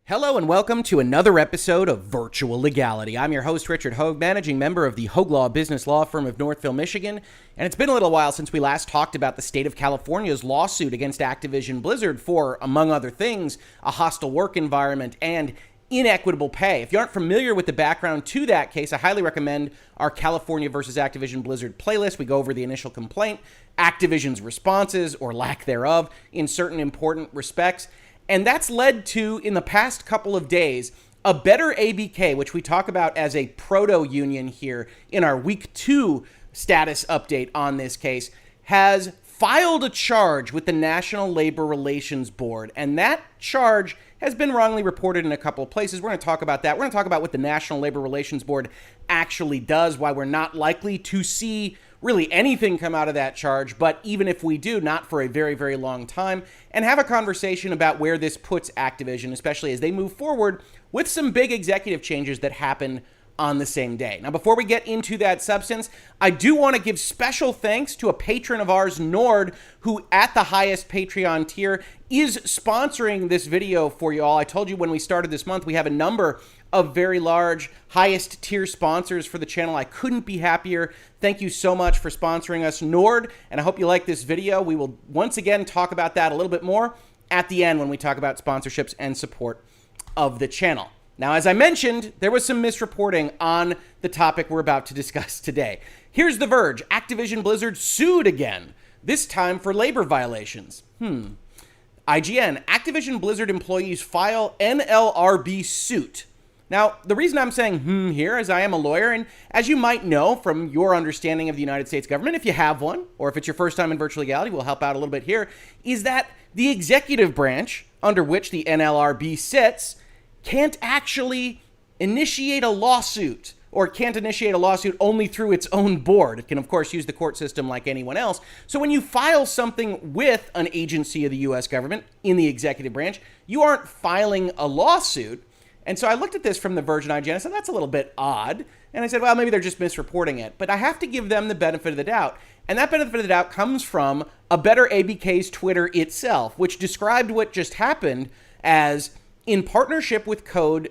Hello and welcome to another episode of Virtual Legality. I'm your host, Richard Hogue, managing member of the Hogue Law business law firm of Northville, Michigan. And it's been a little while since we last talked about the state of California's lawsuit against Activision Blizzard for, among other things, a hostile work environment and inequitable pay. If you aren't familiar with the background to that case, I highly recommend our California versus Activision Blizzard playlist. We go over the initial complaint, Activision's responses or lack thereof in certain important respects. And that's led to, in the past couple of days, a better ABK, which we talk about as a proto-union here in our Week 2 status update on this case, has filed a charge with the National Labor Relations Board. And that charge has been wrongly reported in a couple of places. We're going to talk about that. We're going to talk about what the National Labor Relations Board actually does, why we're not likely to see really anything come out of that charge, but even if we do, not for a very, very long time, and have a conversation about where this puts Activision, especially as they move forward with some big executive changes that happen on the same day. Now, before we get into that substance, I do want to give special thanks to a patron of ours, Nord, who at the highest Patreon tier is sponsoring this video for you all. I told you when we started this month, we have a number of very large, highest tier sponsors for the channel. I couldn't be happier. Thank you so much for sponsoring us, Nord, and I hope you like this video. We will once again talk about that a little bit more at the end when we talk about sponsorships and support of the channel. Now, as I mentioned, there was some misreporting on the topic we're about to discuss today. Here's The Verge. Activision Blizzard sued again, this time for labor violations. IGN. Activision Blizzard employees file NLRB suit. Now, the reason I'm saying here is I am a lawyer, and as you might know from your understanding of the United States government, if you have one, or if it's your first time in virtual legality, we'll help out a little bit here, is that the executive branch, under which the NLRB sits, can't actually initiate a lawsuit, or can't initiate a lawsuit only through its own board. It can, of course, use the court system like anyone else. So when you file something with an agency of the U.S. government in the executive branch, you aren't filing a lawsuit. And so I looked at this from the Verge and IGN and said, that's a little bit odd. And I said, well, maybe they're just misreporting it. But I have to give them the benefit of the doubt. And that benefit of the doubt comes from a better ABK's Twitter itself, which described what just happened as, in partnership with Code-CWA,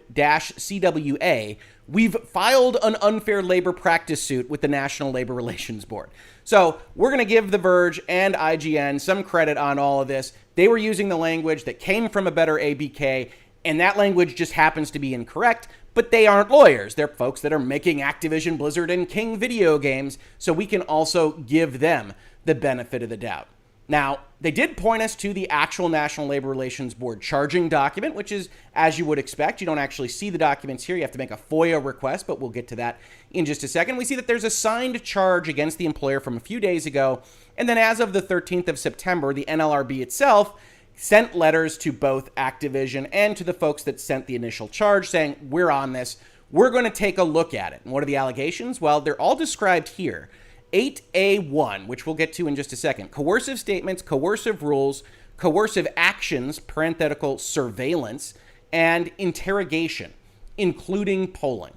we've filed an unfair labor practice suit with the National Labor Relations Board. So we're going to give The Verge and IGN some credit on all of this. They were using the language that came from a better ABK, and that language just happens to be incorrect, but they aren't lawyers. They're folks that are making Activision Blizzard and King video games, so we can also give them the benefit of the doubt. Now, they did point us to the actual National Labor Relations Board charging document, which is, as you would expect, you don't actually see the documents here. You have to make a FOIA request, but we'll get to that in just a second. We see that there's a signed charge against the employer from a few days ago, and then as of the 13th of September, the NLRB itself sent letters to both Activision and to the folks that sent the initial charge saying, we're on this, we're going to take a look at it. And what are the allegations? Well, they're all described here. 8A1, which we'll get to in just a second. Coercive statements, coercive rules, coercive actions, parenthetical surveillance, and interrogation, including polling.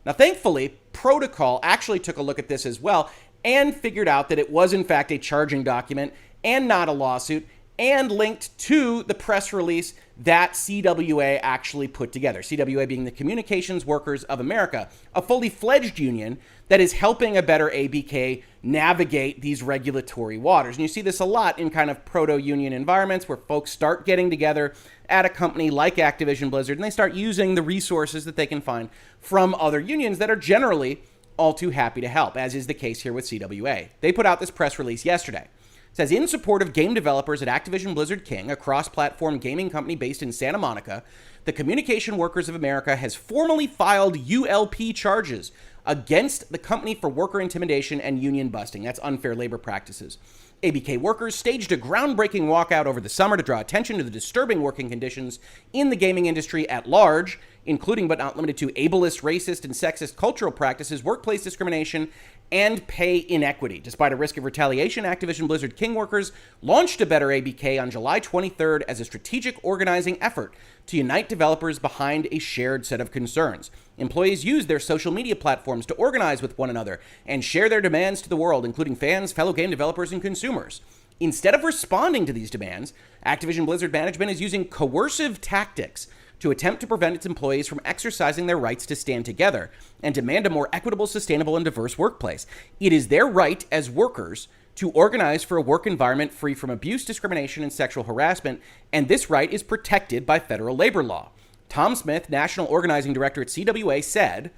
Now, thankfully, Protocol actually took a look at this as well and figured out that it was, in fact, a charging document and not a lawsuit, and linked to the press release that CWA actually put together. CWA being the Communications Workers of America, a fully fledged union that is helping a better ABK navigate these regulatory waters. And you see this a lot in kind of proto-union environments where folks start getting together at a company like Activision Blizzard, and they start using the resources that they can find from other unions that are generally all too happy to help, as is the case here with CWA. They put out this press release yesterday. It says, in support of game developers at Activision Blizzard King, a cross-platform gaming company based in Santa Monica, the Communication Workers of America has formally filed ULP charges against the company for worker intimidation and union busting. That's unfair labor practices. ABK workers staged a groundbreaking walkout over the summer to draw attention to the disturbing working conditions in the gaming industry at large, including but not limited to ableist, racist, and sexist cultural practices, workplace discrimination, and pay inequity. Despite a risk of retaliation, Activision Blizzard King workers launched a better ABK on July 23rd as a strategic organizing effort to unite developers behind a shared set of concerns. Employees used their social media platforms to organize with one another and share their demands to the world, including fans, fellow game developers, and consumers. Instead of responding to these demands, Activision Blizzard management is using coercive tactics to attempt to prevent its employees from exercising their rights to stand together and demand a more equitable, sustainable, and diverse workplace. It is their right as workers to organize for a work environment free from abuse, discrimination, and sexual harassment, and this right is protected by federal labor law. Tom Smith, National Organizing Director at CWA, said,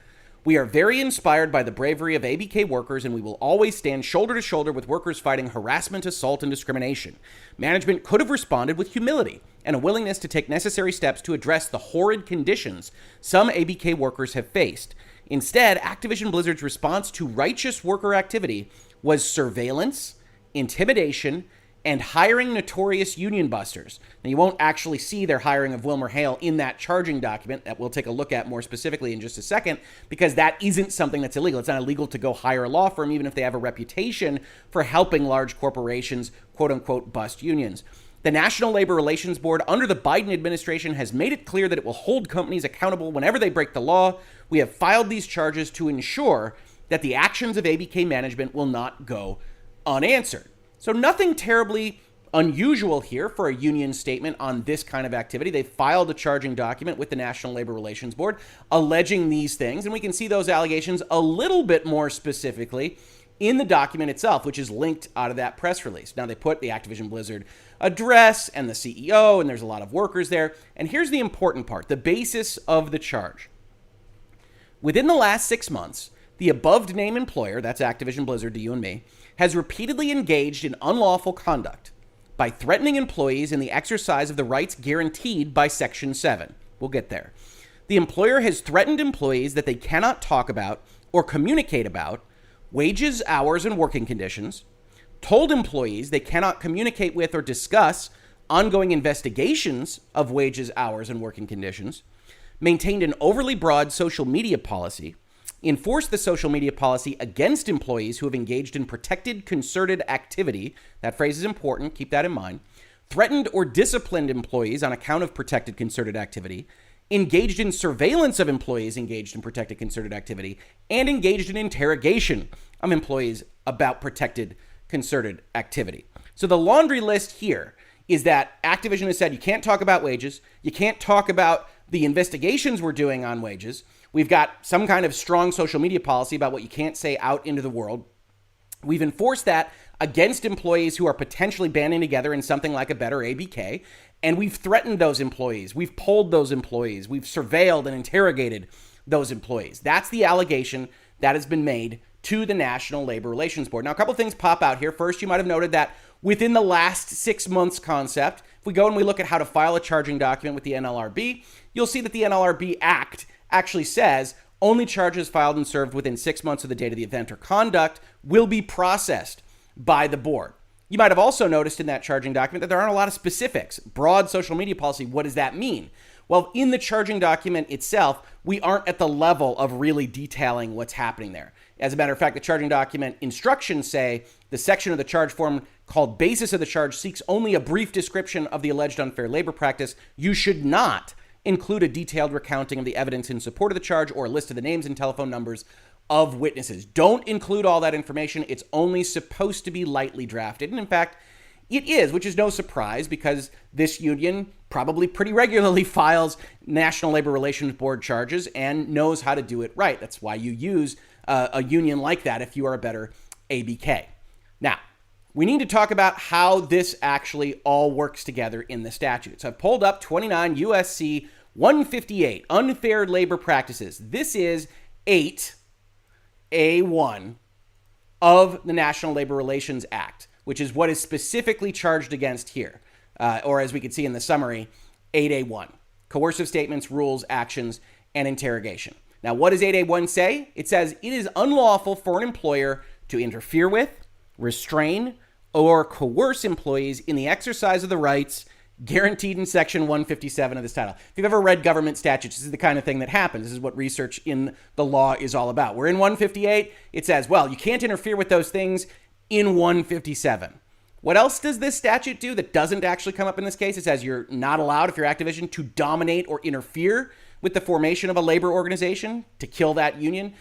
"We are very inspired by the bravery of ABK workers, and we will always stand shoulder to shoulder with workers fighting harassment, assault, and discrimination. Management could have responded with humility and a willingness to take necessary steps to address the horrid conditions some ABK workers have faced. Instead, Activision Blizzard's response to righteous worker activity was surveillance, intimidation, and hiring notorious union busters." Now, you won't actually see their hiring of Wilmer Hale in that charging document that we'll take a look at more specifically in just a second, because that isn't something that's illegal. It's not illegal to go hire a law firm, even if they have a reputation for helping large corporations, quote unquote, bust unions. The National Labor Relations Board under the Biden administration has made it clear that it will hold companies accountable whenever they break the law. We have filed these charges to ensure that the actions of ABK management will not go unanswered. So nothing terribly unusual here for a union statement on this kind of activity. They filed a charging document with the National Labor Relations Board alleging these things, and we can see those allegations a little bit more specifically in the document itself, which is linked out of that press release. Now, they put the Activision Blizzard address and the CEO, and there's a lot of workers there. And here's the important part, the basis of the charge. Within the last 6 months, the above-named employer, that's Activision Blizzard to you and me, has repeatedly engaged in unlawful conduct by threatening employees in the exercise of the rights guaranteed by Section 7. We'll get there. The employer has threatened employees that they cannot talk about or communicate about wages, hours, and working conditions, told employees they cannot communicate with or discuss ongoing investigations of wages, hours, and working conditions, maintained an overly broad social media policy, enforce the social media policy against employees who have engaged in protected concerted activity. That phrase is important. Keep that in mind. Threatened or disciplined employees on account of protected concerted activity, engaged in surveillance of employees engaged in protected concerted activity, and engaged in interrogation of employees about protected concerted activity. So the laundry list here is that Activision has said you can't talk about wages, you can't talk about the investigations we're doing on wages. We've got some kind of strong social media policy about what you can't say out into the world. We've enforced that against employees who are potentially banding together in something like a better ABK. And we've threatened those employees. We've polled those employees. We've surveilled and interrogated those employees. That's the allegation that has been made to the National Labor Relations Board. Now, a couple things pop out here. First, you might have noted that within the last 6 months concept, if we go and we look at how to file a charging document with the NLRB, you'll see that the NLRB Act actually says only charges filed and served within 6 months of the date of the event or conduct will be processed by the board. You might have also noticed in that charging document that there aren't a lot of specifics. Broad social media policy, what does that mean? Well, in the charging document itself, we aren't at the level of really detailing what's happening there. As a matter of fact, the charging document instructions say the section of the charge form called basis of the charge seeks only a brief description of the alleged unfair labor practice. You should not include a detailed recounting of the evidence in support of the charge or a list of the names and telephone numbers of witnesses. Don't include all that information. It's only supposed to be lightly drafted. And in fact, it is, which is no surprise because this union probably pretty regularly files National Labor Relations Board charges and knows how to do it right. That's why you use a union like that if you are a better ABK. Now, we need to talk about how this actually all works together in the statutes. I've pulled up 29 USC 158, unfair labor practices. This is 8A1 of the National Labor Relations Act, which is what is specifically charged against here. Or as we can see in the summary, 8A1, coercive statements, rules, actions, and interrogation. Now, what does 8A1 say? It says it is unlawful for an employer to interfere with, restrain, or coerce employees in the exercise of the rights guaranteed in Section 157 of this title. If you've ever read government statutes, this is the kind of thing that happens. This is what research in the law is all about. We're in 158. It says, well, you can't interfere with those things in 157. What else does this statute do that doesn't actually come up in this case? It says you're not allowed, if you're Activision, to dominate or interfere with the formation of a labor organization, to kill that union.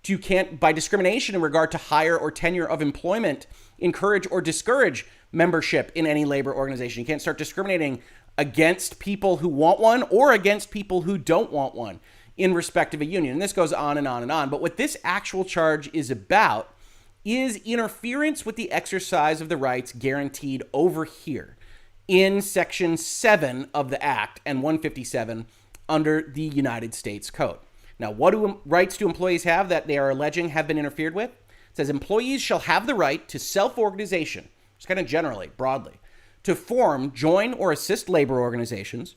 You can't, by discrimination in regard to hire or tenure of employment, encourage or discourage membership in any labor organization. You can't start discriminating against people who want one or against people who don't want one in respect of a union. And this goes on and on and on. But what this actual charge is about is interference with the exercise of the rights guaranteed over here in Section 7 of the Act and 157 under the United States Code. Now, what rights do employees have that they are alleging have been interfered with? It says employees shall have the right to self-organization, just kind of generally, broadly, to form, join, or assist labor organizations,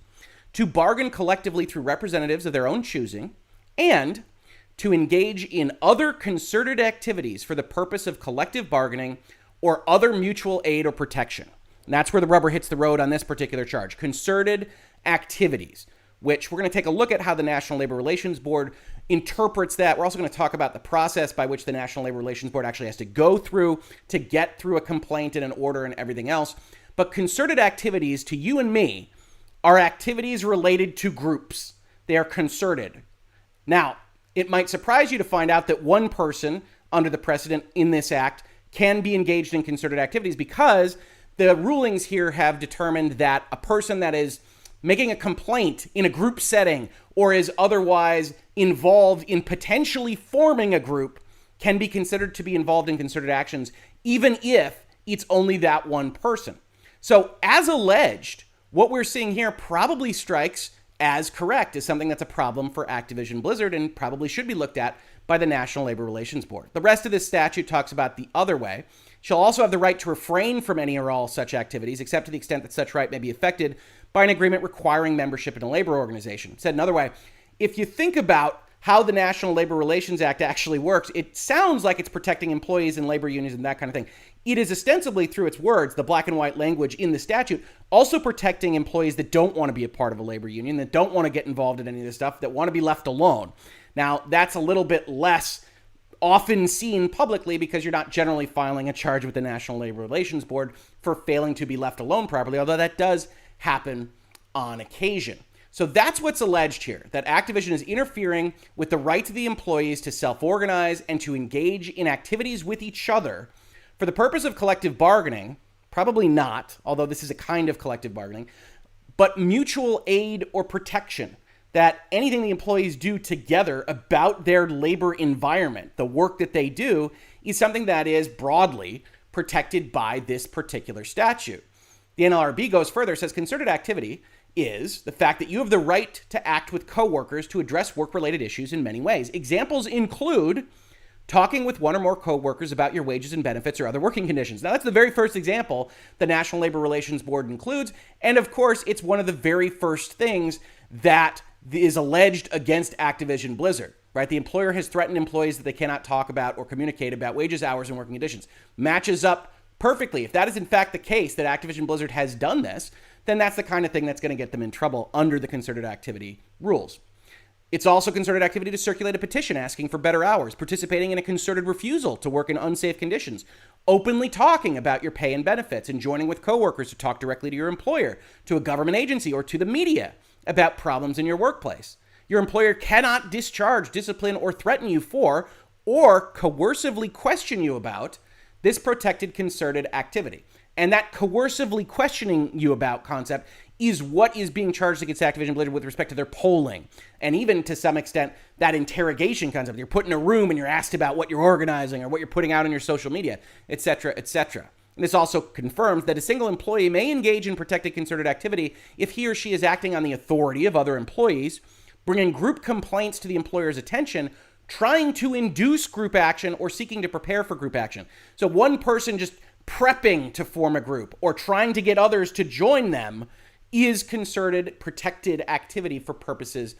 to bargain collectively through representatives of their own choosing, and to engage in other concerted activities for the purpose of collective bargaining or other mutual aid or protection. And that's where the rubber hits the road on this particular charge. Concerted activities, which we're going to take a look at how the National Labor Relations Board interprets that. We're also going to talk about the process by which the National Labor Relations Board actually has to go through to get through a complaint and an order and everything else. But concerted activities to you and me are activities related to groups. They are concerted. Now, it might surprise you to find out that one person under the precedent in this act can be engaged in concerted activities because the rulings here have determined that a person that is making a complaint in a group setting or is otherwise involved in potentially forming a group can be considered to be involved in concerted actions, even if it's only that one person. So as alleged, what we're seeing here probably strikes as correct, as something that's a problem for Activision Blizzard and probably should be looked at by the National Labor Relations Board. The rest of this statute talks about the other way. She'll also have the right to refrain from any or all such activities, except to the extent that such right may be affected by an agreement requiring membership in a labor organization. Said another way, if you think about how the National Labor Relations Act actually works, it sounds like it's protecting employees and labor unions and that kind of thing. It is ostensibly, through its words, the black and white language in the statute, also protecting employees that don't want to be a part of a labor union, that don't want to get involved in any of this stuff, that want to be left alone. Now, that's a little bit less often seen publicly because you're not generally filing a charge with the National Labor Relations Board for failing to be left alone properly, although that does happen on occasion. So that's what's alleged here, that Activision is interfering with the right of the employees to self-organize and to engage in activities with each other for the purpose of collective bargaining, probably not, although this is a kind of collective bargaining, but mutual aid or protection, that anything the employees do together about their labor environment, the work that they do, is something that is broadly protected by this particular statute. The NLRB goes further, says concerted activity is the fact that you have the right to act with coworkers to address work-related issues in many ways. Examples include talking with one or more coworkers about your wages and benefits or other working conditions. Now, that's the very first example the National Labor Relations Board includes. And of course, it's one of the very first things that is alleged against Activision Blizzard, right? The employer has threatened employees that they cannot talk about or communicate about wages, hours, and working conditions. Matches up perfectly. If that is in fact the case, that Activision Blizzard has done this, then that's the kind of thing that's going to get them in trouble under the concerted activity rules. It's also concerted activity to circulate a petition asking for better hours, participating in a concerted refusal to work in unsafe conditions, openly talking about your pay and benefits, and joining with coworkers to talk directly to your employer, to a government agency, or to the media about problems in your workplace. Your employer cannot discharge, discipline, or threaten you for, or coercively question you about this protected concerted activity. And that coercively questioning you about concept is what is being charged against Activision Blizzard with respect to their polling. And even to some extent, that interrogation concept. You're put in a room and you're asked about what you're organizing or what you're putting out on your social media, etc., etc. And this also confirms that a single employee may engage in protected concerted activity if he or she is acting on the authority of other employees, bringing group complaints to the employer's attention, trying to induce group action, or seeking to prepare for group action. So one person just prepping to form a group or trying to get others to join them is concerted protected activity for purposes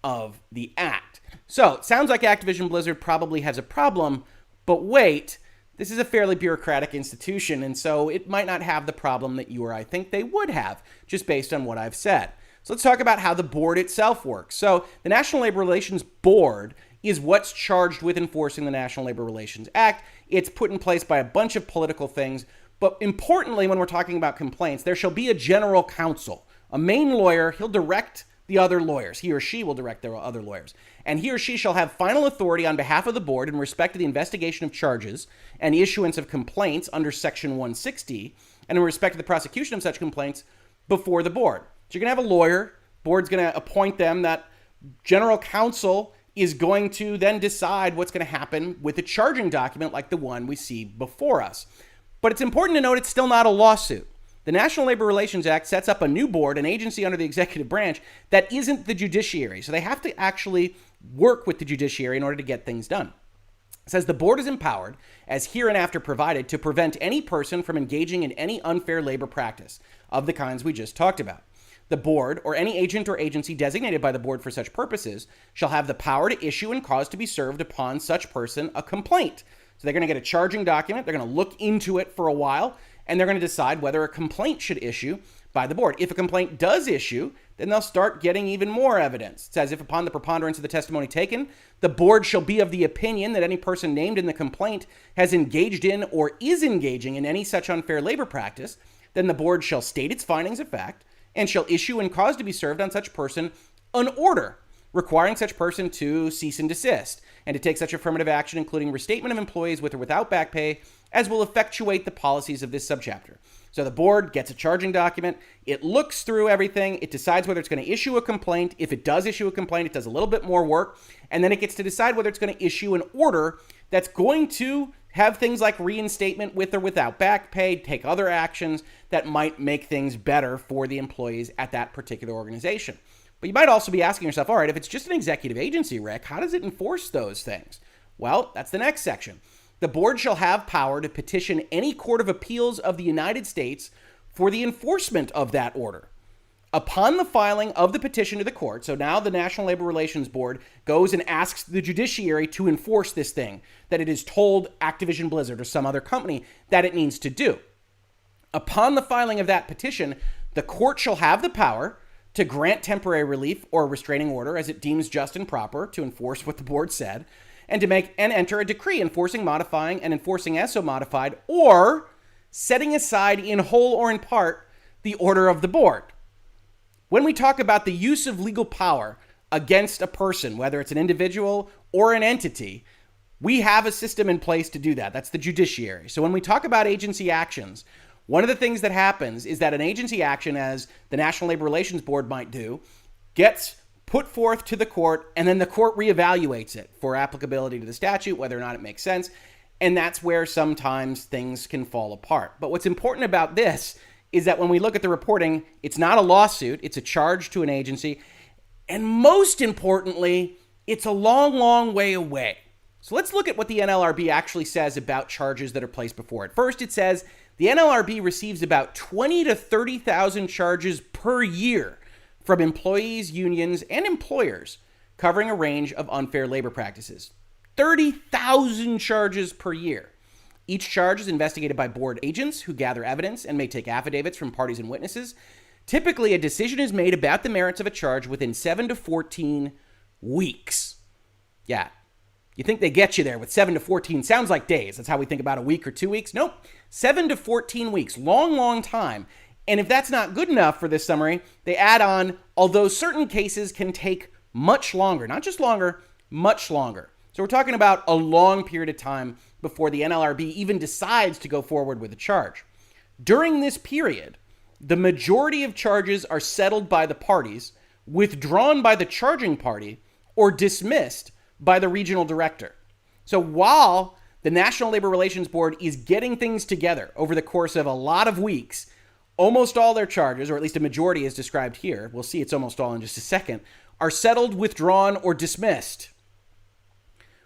of the act. So it sounds like Activision Blizzard probably has a problem, but wait, this is a fairly bureaucratic institution, and so it might not have the problem that you or I think they would have, just based on what I've said. So let's talk about how the board itself works. So the National Labor Relations Board is what's charged with enforcing the National Labor Relations Act. It's put in place by a bunch of political things. But importantly, when we're talking about complaints, there shall be a general counsel, a main lawyer. He'll direct the other lawyers. He or she will direct their other lawyers. And he or she shall have final authority on behalf of the board in respect to the investigation of charges and issuance of complaints under Section 160, and in respect to the prosecution of such complaints before the board. So you're going to have a lawyer. Board's going to appoint them. That general counsel is going to then decide what's going to happen with a charging document like the one we see before us. But it's important to note it's still not a lawsuit. The National Labor Relations Act sets up a new board, an agency under the executive branch, that isn't the judiciary. So they have to actually work with the judiciary in order to get things done. It says the board is empowered, as hereinafter provided, to prevent any person from engaging in any unfair labor practice of the kinds we just talked about. The board, or any agent or agency designated by the board for such purposes, shall have the power to issue and cause to be served upon such person a complaint. So they're going to get a charging document, they're going to look into it for a while, and they're going to decide whether a complaint should issue by the board. If a complaint does issue, then they'll start getting even more evidence. It says, if upon the preponderance of the testimony taken, the board shall be of the opinion that any person named in the complaint has engaged in or is engaging in any such unfair labor practice, then the board shall state its findings of fact and shall issue and cause to be served on such person an order requiring such person to cease and desist and to take such affirmative action, including restatement of employees with or without back pay, as will effectuate the policies of this subchapter. So the board gets a charging document, it looks through everything, it decides whether it's going to issue a complaint. If it does issue a complaint, it does a little bit more work, and then it gets to decide whether it's going to issue an order that's going to have things like reinstatement with or without back pay, take other actions that might make things better for the employees at that particular organization. But you might also be asking yourself, all right, if it's just an executive agency, Rick, how does it enforce those things? Well, that's the next section. The board shall have power to petition any court of appeals of the United States for the enforcement of that order. Upon the filing of the petition to the court, so now the National Labor Relations Board goes and asks the judiciary to enforce this thing that it is told Activision Blizzard or some other company that it needs to do. Upon the filing of that petition, the court shall have the power to grant temporary relief or a restraining order as it deems just and proper to enforce what the board said, and to make and enter a decree enforcing, modifying, and enforcing as so modified, or setting aside in whole or in part the order of the board. When we talk about the use of legal power against a person, whether it's an individual or an entity, we have a system in place to do that. That's the judiciary. So when we talk about agency actions, one of the things that happens is that an agency action, as the National Labor Relations Board might do, gets put forth to the court, and then the court reevaluates it for applicability to the statute, whether or not it makes sense. And that's where sometimes things can fall apart. But what's important about this is that when we look at the reporting, it's not a lawsuit, it's a charge to an agency. And most importantly, it's a long, long way away. So let's look at what the NLRB actually says about charges that are placed before it. First, it says the NLRB receives about 20 to 30,000 charges per year from employees, unions, and employers covering a range of unfair labor practices. 30,000 charges per year. Each charge is investigated by board agents who gather evidence and may take affidavits from parties and witnesses. Typically, a decision is made about the merits of a charge within 7 to 14 weeks. Yeah. You think they get you there with 7 to 14. Sounds like days. That's how we think about a week or 2 weeks. Nope. 7 to 14 weeks. Long, long time. And if that's not good enough for this summary, they add on, although certain cases can take much longer. Not just longer, much longer. So we're talking about a long period of time before the NLRB even decides to go forward with a charge. During this period, the majority of charges are settled by the parties, withdrawn by the charging party, or dismissed by the regional director. So while the National Labor Relations Board is getting things together over the course of a lot of weeks, almost all their charges, or at least a majority as described here, we'll see it's almost all in just a second, are settled, withdrawn, or dismissed.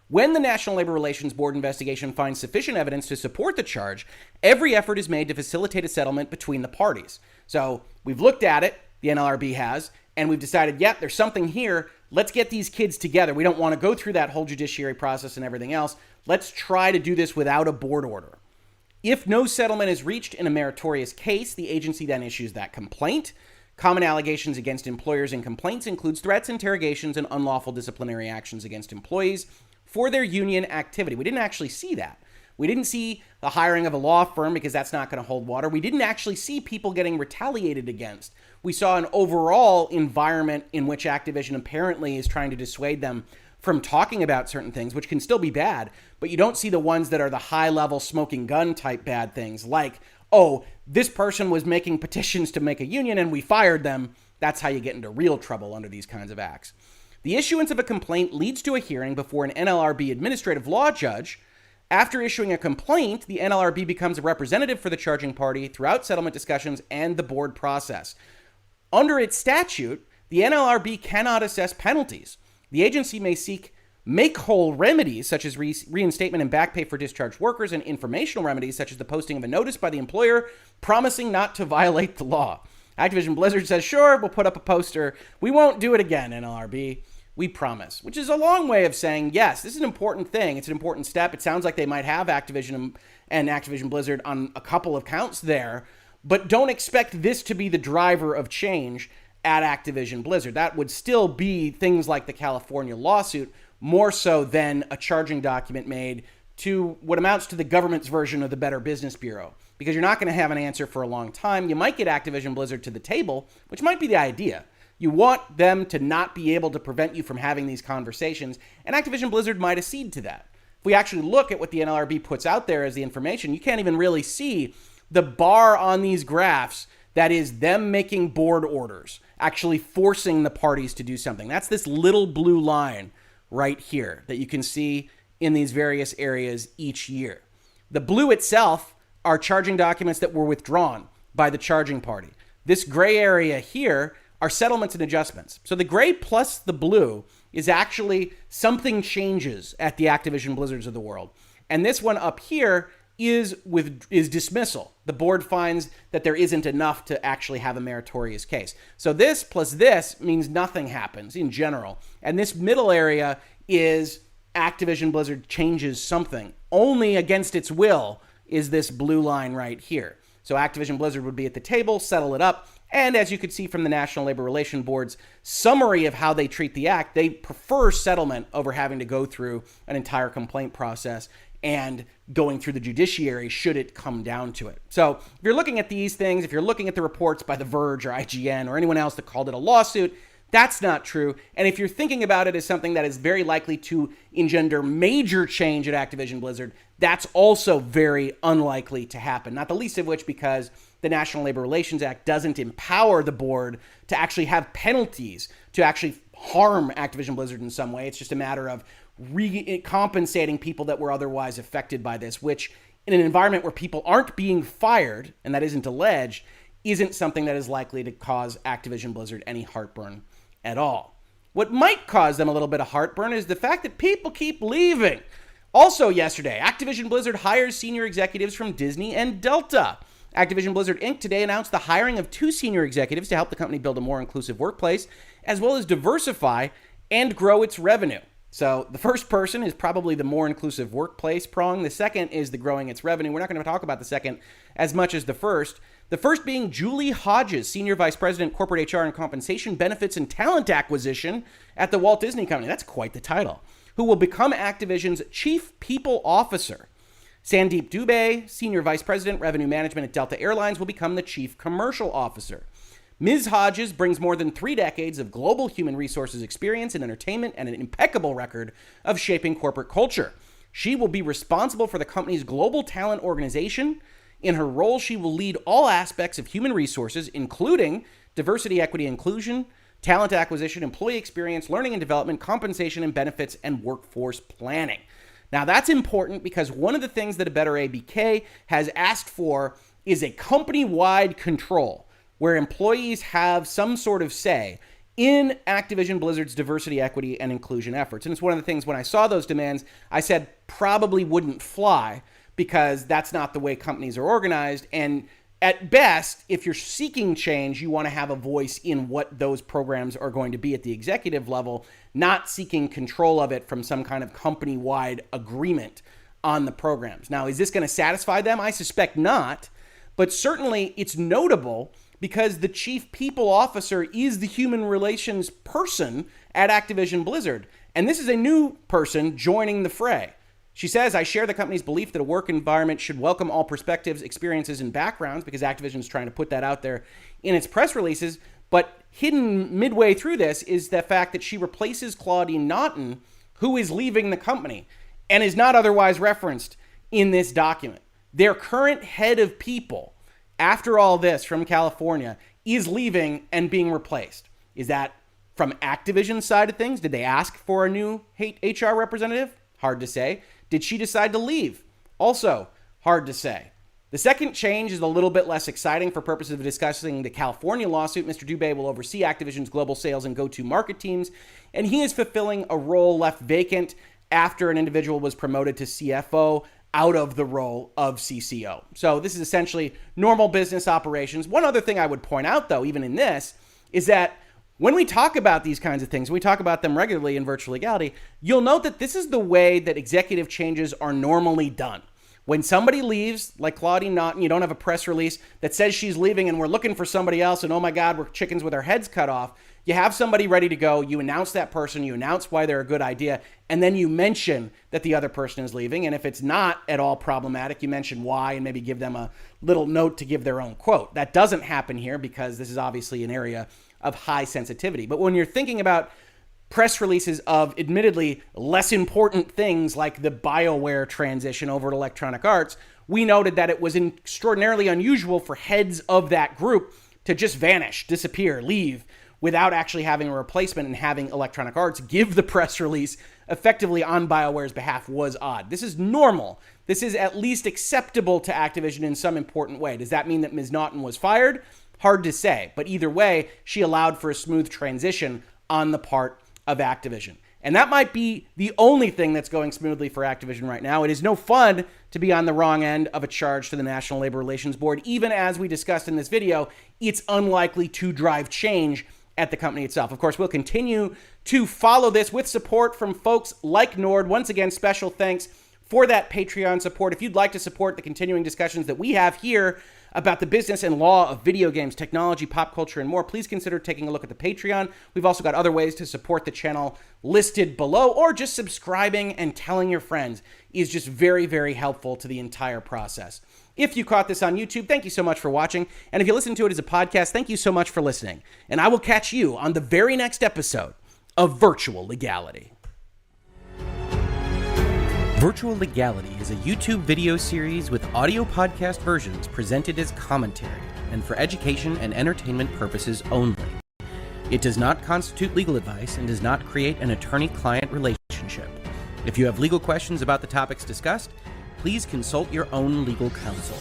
When the National Labor Relations Board investigation finds sufficient evidence to support the charge, every effort is made to facilitate a settlement between the parties. So we've looked at it, the NLRB has, and we've decided, yep, there's something here. Let's get these kids together. We don't want to go through that whole judiciary process and everything else. Let's try to do this without a board order. If no settlement is reached in a meritorious case, the agency then issues that complaint. Common allegations against employers in complaints includes threats, interrogations, and unlawful disciplinary actions against employees for their union activity. We didn't actually see that. We didn't see the hiring of a law firm because that's not going to hold water. We didn't actually see people getting retaliated against. We saw an overall environment in which Activision apparently is trying to dissuade them from talking about certain things, which can still be bad, but you don't see the ones that are the high-level smoking gun type bad things like, oh, this person was making petitions to make a union and we fired them That's how you get into real trouble under these kinds of acts. The issuance of a complaint leads to a hearing before an NLRB administrative law judge. After issuing a complaint, the NLRB becomes a representative for the charging party throughout settlement discussions and the board process. Under its statute, the NLRB cannot assess penalties. The agency may seek make-whole remedies, such as reinstatement and back pay for discharged workers, and informational remedies, such as the posting of a notice by the employer promising not to violate the law. Activision Blizzard says, sure, we'll put up a poster. We won't do it again, NLRB. We promise, which is a long way of saying, yes, this is an important thing. It's an important step. It sounds like they might have Activision and Activision Blizzard on a couple of counts there, but don't expect this to be the driver of change at Activision Blizzard. That would still be things like the California lawsuit, more so than a charging document made to what amounts to the government's version of the Better Business Bureau, because you're not going to have an answer for a long time. You might get Activision Blizzard to the table, which might be the idea. You want them to not be able to prevent you from having these conversations, and Activision Blizzard might accede to that. If we actually look at what the NLRB puts out there as the information, you can't even really see the bar on these graphs that is them making board orders, actually forcing the parties to do something. That's this little blue line right here that you can see in these various areas each year. The blue itself are charging documents that were withdrawn by the charging party. This gray area here are settlements and adjustments. So the gray plus the blue is actually something changes at the Activision Blizzards of the world. And this one up here is dismissal. The board finds that there isn't enough to actually have a meritorious case. So this plus this means nothing happens in general. And this middle area is Activision Blizzard changes something. Only against its will is this blue line right here. So Activision Blizzard would be at the table, settle it up, and as you could see from the National Labor Relations Board's summary of how they treat the act, they prefer settlement over having to go through an entire complaint process and going through the judiciary should it come down to it. So if you're looking at these things, if you're looking at the reports by The Verge or IGN or anyone else that called it a lawsuit, that's not true. And if you're thinking about it as something that is very likely to engender major change at Activision Blizzard, that's also very unlikely to happen. Not the least of which because the National Labor Relations Act doesn't empower the board to actually have penalties to actually harm Activision Blizzard in some way. It's just a matter of compensating people that were otherwise affected by this, which in an environment where people aren't being fired, and that isn't alleged, isn't something that is likely to cause Activision Blizzard any heartburn at all. What might cause them a little bit of heartburn is the fact that people keep leaving. Also yesterday, Activision Blizzard hires senior executives from Disney and Delta. Activision Blizzard Inc. today announced the hiring of 2 senior executives to help the company build a more inclusive workplace, as well as diversify and grow its revenue. So the first person is probably the more inclusive workplace prong. The second is the growing its revenue. We're not going to talk about the second as much as the first. The first being Julie Hodges, Senior Vice President, Corporate HR and Compensation, Benefits and Talent Acquisition at the Walt Disney Company. That's quite the title. Who will become Activision's Chief People Officer. Sandeep Dubey, Senior Vice President, Revenue Management at Delta Airlines, will become the Chief Commercial Officer. Ms. Hodges brings more than 3 decades of global human resources experience in entertainment and an impeccable record of shaping corporate culture. She will be responsible for the company's global talent organization. In her role, she will lead all aspects of human resources, including diversity, equity, inclusion, talent acquisition, employee experience, learning and development, compensation and benefits, and workforce planning. Now, that's important because one of the things that a Better ABK has asked for is a company-wide control where employees have some sort of say in Activision Blizzard's diversity, equity, and inclusion efforts. And it's one of the things when I saw those demands, I said probably wouldn't fly because that's not the way companies are organized. And at best, if you're seeking change, you want to have a voice in what those programs are going to be at the executive level, not seeking control of it from some kind of company-wide agreement on the programs. Now, is this going to satisfy them? I suspect not, but certainly it's notable because the Chief People Officer is the human relations person at Activision Blizzard. And this is a new person joining the fray. She says, I share the company's belief that a work environment should welcome all perspectives, experiences, and backgrounds, because Activision is trying to put that out there in its press releases. But hidden midway through this is the fact that she replaces Claudine Naughton, who is leaving the company and is not otherwise referenced in this document. Their current head of people, after all this from California, is leaving and being replaced. Is that from Activision's side of things? Did they ask for a new HR representative? Hard to say. Did she decide to leave? Also hard to say. The second change is a little bit less exciting. For purposes of discussing the California lawsuit, Mr. Dubé will oversee Activision's global sales and go-to-market teams, and he is fulfilling a role left vacant after an individual was promoted to CFO out of the role of CCO. So this is essentially normal business operations. One other thing I would point out, though, even in this, is that when we talk about these kinds of things, we talk about them regularly in virtual legality, you'll note that this is the way that executive changes are normally done. When somebody leaves, like Claudine Naughton, you don't have a press release that says she's leaving and we're looking for somebody else and oh my God, we're chickens with our heads cut off. You have somebody ready to go, you announce that person, you announce why they're a good idea, and then you mention that the other person is leaving. And if it's not at all problematic, you mention why and maybe give them a little note to give their own quote. That doesn't happen here because this is obviously an area of high sensitivity. But when you're thinking about press releases of admittedly less important things like the BioWare transition over to Electronic Arts, we noted that it was extraordinarily unusual for heads of that group to just vanish, disappear, leave, without actually having a replacement, and having Electronic Arts give the press release effectively on BioWare's behalf was odd. This is normal. This is at least acceptable to Activision in some important way. Does that mean that Ms. Naughton was fired? Hard to say, but either way, she allowed for a smooth transition on the part of Activision. And that might be the only thing that's going smoothly for Activision right now. It is no fun to be on the wrong end of a charge to the National Labor Relations Board. Even as we discussed in this video, it's unlikely to drive change at the company itself. Of course, we'll continue to follow this with support from folks like Nord. Once again, special thanks for that Patreon support. If you'd like to support the continuing discussions that we have here about the business and law of video games, technology, pop culture, and more, please consider taking a look at the Patreon. We've also got other ways to support the channel listed below, or just subscribing and telling your friends is just very, very helpful to the entire process. If you caught this on YouTube, thank you so much for watching. And if you listen to it as a podcast, thank you so much for listening. And I will catch you on the very next episode of Virtual Legality. Virtual Legality is a YouTube video series with audio podcast versions presented as commentary and for education and entertainment purposes only. It does not constitute legal advice and does not create an attorney-client relationship. If you have legal questions about the topics discussed, please consult your own legal counsel.